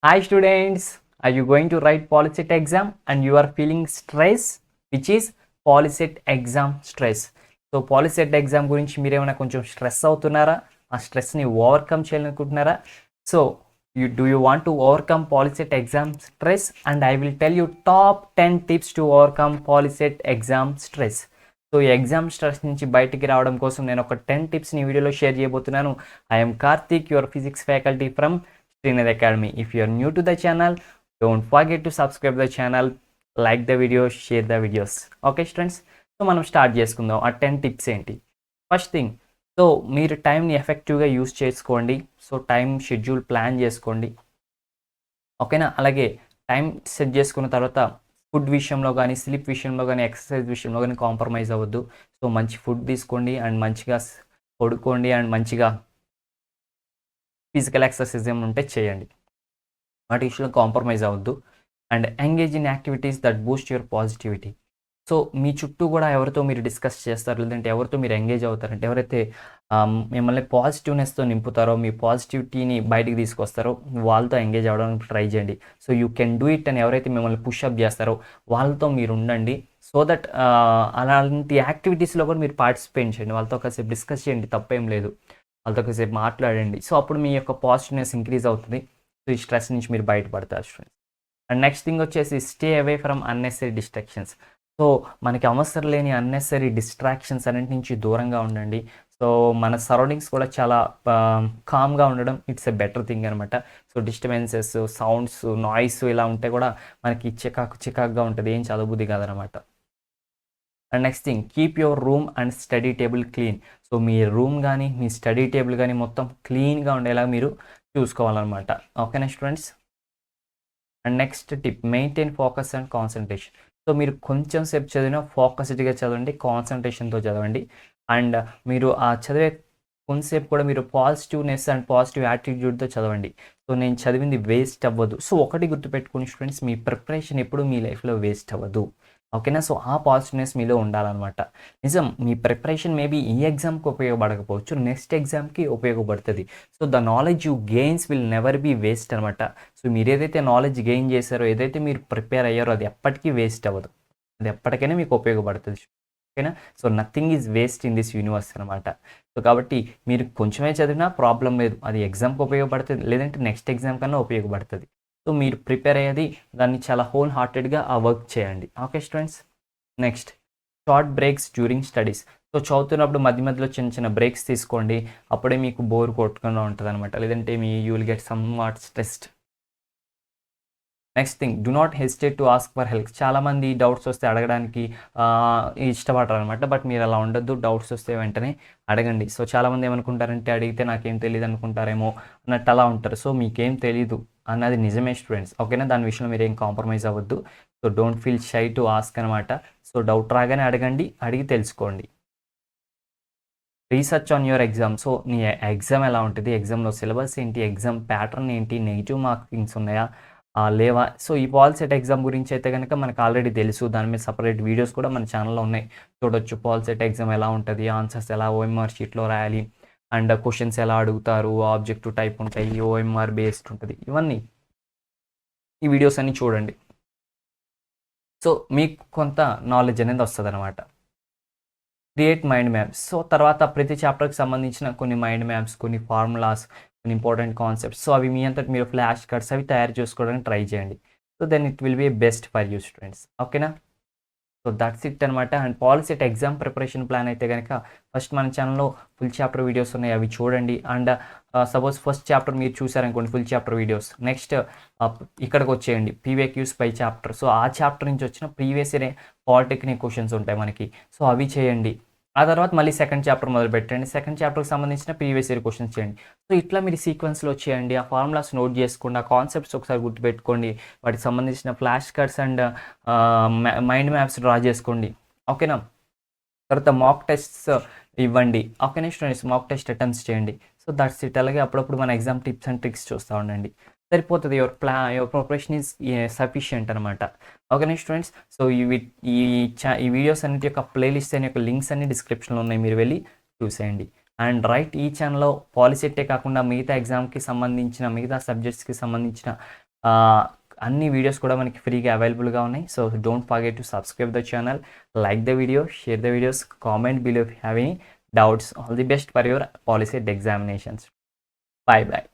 Hi students, are you going to write PolyCET exam and you are feeling stress, which is PolyCET exam stress. So PolyCET exam గురించి మీరేమైనా కొంచెం stress అవుతున్నారా? ఆ స్ట్రెస్ని overcome చేయాలనుకుంటున్నారా? So you want to overcome PolyCET exam stress, and I will tell you top 10 tips to overcome PolyCET exam stress. So ఈ exam stress నుంచి బయటికి రావడం కోసం నేను ఒక 10 టిప్స్ని ఈ వీడియోలో షేర్ చేయబోతున్నాను. I'm Karthik, your physics faculty from Srinath Academy. If you are new to the channel, don't forget to subscribe the channel, like the video, share the videos. Okay students, so మనం స్టార్ట్ చేసుకుందాం. ఆ 10 tips ఏంటి? First thing, so మీరు టైంని ఎఫెక్టివ్గా use చేసుకోండి. So time schedule plan చేసుకోండి, ఓకేనా? అలాగే టైం సెట్ చేసుకున్న తర్వాత ఫుడ్ విషయంలో కానీ, స్లీప్ విషయంలో కానీ, ఎక్సర్సైజ్ విషయంలో కానీ కాంప్రమైజ్ అవ్వద్దు. సో మంచి ఫుడ్ తీసుకోండి అండ్ మంచిగా పడుకోండి అండ్ మంచిగా ఫిజికల్ ఎక్సర్సైజ్ ఏమైనా ఉంటే చేయండి. వాటి విషయంలో కాంప్రమైజ్ అవ్వద్దు. And engage in activities that boost your positivity. So మీ చుట్టూ కూడా ఎవరితో మీరు డిస్కస్ చేస్తారు, లేదంటే ఎవరితో మీరు ఎంగేజ్ అవుతారంటే, ఎవరైతే మిమ్మల్ని పాజిటివ్నెస్తో నింపుతారో, మీ పాజిటివిటీని బయటికి తీసుకొస్తారో వాళ్ళతో ఎంగేజ్ అవ్వడానికి ట్రై చేయండి. So you can do it అని ఎవరైతే మిమ్మల్ని పుషప్ చేస్తారో వాళ్ళతో మీరు ఉండండి. సో దట్ అలాంటి యాక్టివిటీస్లో కూడా మీరు పార్టిసిపేట్ చేయండి. వాళ్ళతో కాసేపు డిస్కస్ చేయండి, తప్పేం లేదు. వాళ్ళతో కాసేపు మాట్లాడండి. సో అప్పుడు మీ యొక్క పాజిటివ్నెస్ ఇంక్రీజ్ అవుతుంది. సో ఈ స్ట్రెస్ నుంచి మీరు బయటపడతారు స్టూడెంట్స్. అండ్ నెక్స్ట్ థింగ్ వచ్చేసి stay away from unnecessary distractions. So మనకి అవసరం లేని అన్నెసరీ డిస్ట్రాక్షన్స్ అన్నింటి నుంచి దూరంగా ఉండండి. సో మన సరౌండింగ్స్ కూడా చాలా కామ్గా ఉండడం ఇట్స్ ఎ బెటర్ థింగ్ అనమాట. సో డిస్టర్బెన్సెస్, సౌండ్స్, నాయిస్ ఇలా ఉంటే కూడా మనకి చికాకుగా ఉంటుంది, ఏం చదవబుద్ధి కాదనమాట. And next thing, keep your room and study table clean. So me room కానీ మీ స్టడీ టేబుల్ కానీ మొత్తం క్లీన్గా ఉండేలా మీరు చూసుకోవాలన్నమాట. ఓకేనా students? And next tip, maintain focus and concentration. So మీరు కొంచెం సేపు చదివినా ఫోకస్డ్గా చదవండి, కాన్సన్ట్రేషన్తో చదవండి. అండ్ మీరు ఆ చదివే కొంతసేపు కూడా మీరు పాజిటివ్నెస్ అండ్ పాజిటివ్ యాటిట్యూడ్తో చదవండి. సో నేను చదివింది వేస్ట్ అవ్వదు. సో ఒకటి గుర్తుపెట్టుకుని స్టూడెంట్స్, మీ ప్రిపరేషన్ ఎప్పుడు మీ లైఫ్లో వేస్ట్ అవ్వదు, ఓకేనా? సో ఆ పాజిటివ్నెస్ మీలో ఉండాలన్నమాట. నిజం, మీ ప్రిపరేషన్ మేబీ ఈ ఎగ్జామ్కి ఉపయోగపడకపోవచ్చు, నెక్స్ట్ ఎగ్జామ్కి ఉపయోగపడుతుంది. So the knowledge you gains will never be waste అనమాట. సో మీరు ఏదైతే నాలెడ్జ్ గెయిన్ చేశారో, ఏదైతే మీరు ప్రిపేర్ అయ్యారో అది ఎప్పటికీ వేస్ట్ అవ్వదు, అది ఎప్పటికైనా మీకు ఉపయోగపడుతుంది, ఓకేనా? So nothing is waste in this universe అనమాట. సో కాబట్టి మీరు కొంచెమే చదివినా ప్రాబ్లం లేదు, అది ఎగ్జామ్కి ఉపయోగపడుతుంది, లేదంటే నెక్స్ట్ ఎగ్జామ్ కన్నా ఉపయోగపడుతుంది. సో మీరు ప్రిపేర్ అయ్యేది దాన్ని చాలా హోల్ హార్టెడ్గా ఆ వర్క్ చేయండి. Okay students? Next, short breaks during studies. So చదువుతున్నప్పుడు మధ్య మధ్యలో చిన్న చిన్న బ్రేక్స్ తీసుకోండి, అప్పుడే మీకు బోర్ కొట్టకుండా ఉంటుంది అనమాట, లేదంటే you will get some what stressed. Next thing, do not hesitate to ask for help. చాలామంది డౌట్స్ వస్తే అడగడానికి ఇష్టపడరు అనమాట, బట్ మీరు అలా ఉండొద్దు. డౌట్స్ వస్తే వెంటనే అడగండి. సో చాలామంది ఏమనుకుంటారంటే, అడిగితే నాకేం తెలియదు అనుకుంటారేమో అన్నట్టు అలా ఉంటారు. సో మీకేం తెలీదు అన్నది నిజమే స్టూడెంట్స్, ఓకేనా? దాని విషయంలో మీరు ఏం కాంప్రమైజ్ అవ్వద్దు. So don't feel shy to ask అనమాట. సో డౌట్ రాగానే అడగండి, అడిగి తెలుసుకోండి. Research on your exam. So నీ ఎగ్జామ్ ఎలా ఉంటుంది, ఎగ్జామ్లో సిలబస్ ఏంటి, ఎగ్జామ్ ప్యాటర్న్ ఏంటి, నెగిటివ్ మార్కింగ్స్ ఉన్నాయా లేవా. సో ఈ PolyCET ఎగ్జామ్ గురించి అయితే కనుక మనకు ఆల్రెడీ తెలుసు, దాని మీద సపరేట్ వీడియోస్ కూడా మన ఛానల్లో ఉన్నాయి, చూడొచ్చు. PolyCET ఎగ్జామ్ ఎలా ఉంటుంది, ఆన్సర్స్ ఎలా OMR షీట్లో రాయాలి, అండ్ క్వశ్చన్స్ ఎలా అడుగుతారు, ఆబ్జెక్టివ్ టైప్ ఉంటాయి, OMR బేస్డ్ ఉంటుంది, ఇవన్నీ ఈ వీడియోస్ అన్నీ చూడండి. సో మీకు కొంత నాలెడ్జ్ అనేది వస్తుంది అనమాట. Create mind maps. సో తర్వాత ప్రతి చాప్టర్కి సంబంధించిన కొన్ని మైండ్ మ్యాప్స్, కొన్ని ఫార్ములాస్, కొన్ని ఇంపార్టెంట్ కాన్సెప్ట్స్, సో అవి మీ అంతటి మీరు ఫ్లాష్ కార్డ్స్ అవి తయారు చేసుకోవడానికి ట్రై చేయండి. So then it will be best for you students, ఓకేనా? సో దట్స్ ఇట్ అనమాట. And PolyCET exam preparation plan అయితే కనుక ఫస్ట్ మన ఛానల్లో ఫుల్ చాప్టర్ వీడియోస్ ఉన్నాయి, అవి చూడండి. అండ్ సపోజ్ ఫస్ట్ చాప్టర్ మీరు చూసారనుకోండి, ఫుల్ చాప్టర్ వీడియోస్, నెక్స్ట్ ఇక్కడికి వచ్చేయండి PYQs పై చాప్టర్. సో ఆ చాప్టర్ నుంచి వచ్చిన ప్రీవియస్ ఇయర్ పాలిటెక్నిక్ క్వశ్చన్స్ ఉంటాయి మనకి, సో అవి చేయండి. ఆ తర్వాత మళ్ళీ సెకండ్ చాప్టర్ మొదలు పెట్టండి, సెకండ్ చాప్టర్కి సంబంధించిన ప్రీవియస్ ఇయర్ క్వశ్చన్స్ చేయండి. సో ఇట్లా మీరు సీక్వెన్స్లో చేయండి. ఆ ఫార్ములాస్ నోట్ చేసుకోండి, ఆ కాన్సెప్ట్స్ ఒకసారి గుర్తుపెట్టుకోండి, వాటికి సంబంధించిన flash cards and mind maps draw చేసుకోండి, ఓకేనా? తర్వాత మాక్ టెస్ట్స్ ఇవ్వండి, ఓకేనా స్టూడెంట్స్? మాక్ టెస్ట్ అటెంప్ట్స్ చేయండి. So that's it. అలాగే అప్పుడప్పుడు మన ఎగ్జామ్ టిప్స్ అండ్ ట్రిక్స్ చూస్తూ ఉండండి, సరిపోతుంది. యువర్ ప్రిపరేషన్ ఈజ్ సఫిషియంట్ అనమాట, ఓకేనా స్టూడెంట్స్? సో ఈ వీడియోస్ అన్నిటి యొక్క ప్లేలిస్ట్ అనే యొక్క లింక్స్ అన్ని డిస్క్రిప్షన్లో ఉన్నాయి, మీరు వెళ్ళి చూసేయండి. అండ్ రైట్, ఈ ఛానల్లో PolyCET కాకుండా మిగతా ఎగ్జామ్కి సంబంధించిన, మిగతా సబ్జెక్ట్స్కి సంబంధించిన అన్ని వీడియోస్ కూడా మనకి ఫ్రీగా అవైలబుల్గా ఉన్నాయి. So don't forget to subscribe the channel, like the video, share the videos, comment below if you have any doubts. All the best for your policy examinations. Bye bye.